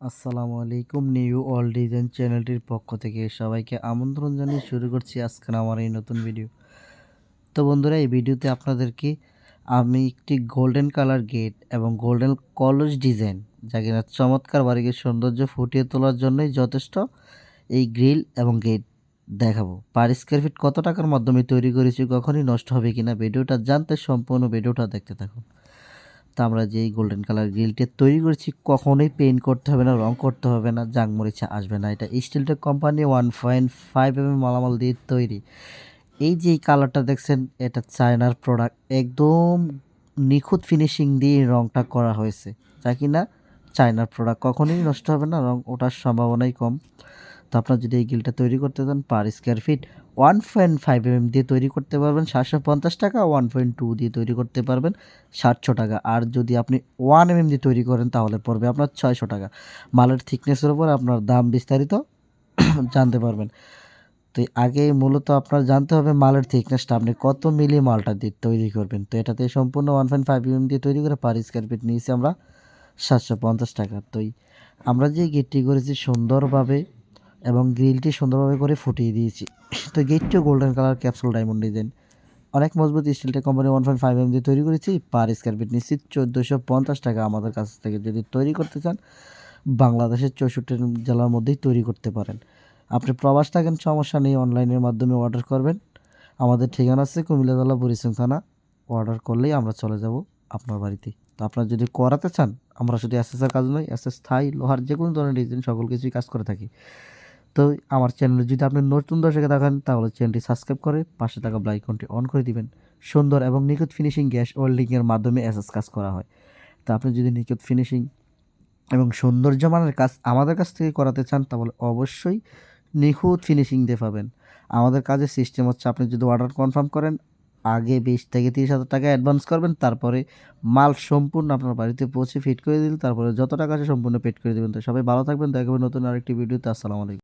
আসসালামু আলাইকুম। New all design চ্যানেলটির পক্ষ থেকে সবাইকে আমন্ত্রণ জানিয়ে শুরু করছি আজকের আমার এই নতুন ভিডিও। তো বন্ধুরা, এই ভিডিওতে আপনাদেরকে আমি একটি গোল্ডেন কালার গেট এবং গোল্ডেন কলস ডিজাইন, যা কিনা চমৎকার বাড়িকে সৌন্দর্য ফুটিয়ে তোলার জন্যই যথেষ্ট, এই গ্রিল এবং গেট দেখাবো। পার স্কোয়ার ফিট কত টাকার মাধ্যমে তৈরি করেছি, কখনই নষ্ট হবে কিনা, ভিডিওটা জানতে সম্পূর্ণ ভিডিওটা দেখতে থাকুন। তো আমরা যে এই গোল্ডেন কালার গ্রিলটি তৈরি করেছি, কখনোই পেইন্ট করতে হবে না, রং করতে হবে না, জাং মরিচা আসবে না। এটা স্টিলটেক কোম্পানি 1.5 মালামাল দিয়ে তৈরি। এই যে এই কালারটা দেখছেন, এটা চায়নার প্রোডাক্ট, একদম নিখুঁত ফিনিশিং দিয়ে রংটা করা হয়েছে, যা কিনা চায়নার প্রোডাক্ট, কখনোই নষ্ট হবে না, রং ওঠার সম্ভাবনাই কম। তো আপনার যদি এই গ্রিলটা তৈরি করতে চান, পার স্কোয়ার ফিট 1.5 দিয়ে তৈরি করতে পারবেন 750 টাকা, 1.2 দিয়ে তৈরি করতে পারবেন 700 টাকা। আর যদি আপনি 1 দিয়ে তৈরি করেন তাহলে পড়বে আপনার 600 টাকা। মালের থিকনেসের উপর আপনার দাম বিস্তারিত জানতে পারবেন। তো আগে মূলত আপনার জানতে হবে মালের থিকনেসটা, আপনি কত মিলি মালটা দিয়ে তৈরি করবেন। তো এটাতে সম্পূর্ণ 1.5 দিয়ে তৈরি করে পার স্কোয়ার ফিট নিয়েছি আমরা 750 টাকা। তো আমরা যে গেটটি করেছি সুন্দরভাবে এবং গ্রিলটি সুন্দরভাবে করে ফুটিয়ে দিয়েছি। তো গেটটিও golden colour capsule diamond design, অনেক মজবুত স্টিলটেক কোম্পানি 1.5 দিয়ে তৈরি করেছি। পার স্কোয়ার ফিট নিচ্ছি 1450 টাকা আমাদের কাছ থেকে। যদি তৈরি করতে চান, বাংলাদেশের 64 জেলার মধ্যেই তৈরি করতে পারেন। আপনি প্রবাস থাকেন, সমস্যা নেই, অনলাইনের মাধ্যমে অর্ডার করবেন। আমাদের ঠিকানা আছে কুমিল্লা জেলা বুড়িচং থানা। অর্ডার করলেই আমরা চলে যাব আপনার বাড়িতে। তো আপনারা যদি করাতে চান, আমরা শুধু এসএসের কাজ নয়, এসএস থাই, লোহার যে কোনো ধরনের ডিজাইন সকল কিছুই কাজ করে থাকি। তো আমার চ্যানেলে যদি আপনি নতুন দর্শকে থাকেন, তাহলে চ্যানেলটি সাবস্ক্রাইব করে পাশে থাকা বেল আইকনটি অন করে দিবেন। সুন্দর এবং নিখুঁত ফিনিশিং গ্যাস ওয়েল্ডিংয়ের মাধ্যমে এসএস কাজ করা হয়। তো আপনি যদি নিখুঁত ফিনিশিং এবং সৌন্দর্য মানের কাজ আমাদের কাছ থেকে করাতে চান, তাহলে অবশ্যই নিখুঁত ফিনিশিং দিয়ে পাবেন। আমাদের কাজের সিস্টেম হচ্ছে, আপনি যদি অর্ডার কনফার্ম করেন, আগে 20 থেকে 30 হাজার টাকা অ্যাডভান্স করবেন, তারপরে মাল সম্পূর্ণ আপনার বাড়িতে পৌঁছে ফিট করে দিলে তারপরে যত টাকা আছে সম্পূর্ণ পেড করে দেবেন। তো সবাই ভালো থাকবেন, দেখা হবে নতুন আরেকটি ভিডিওতে। আসসালামু আলাইকুম।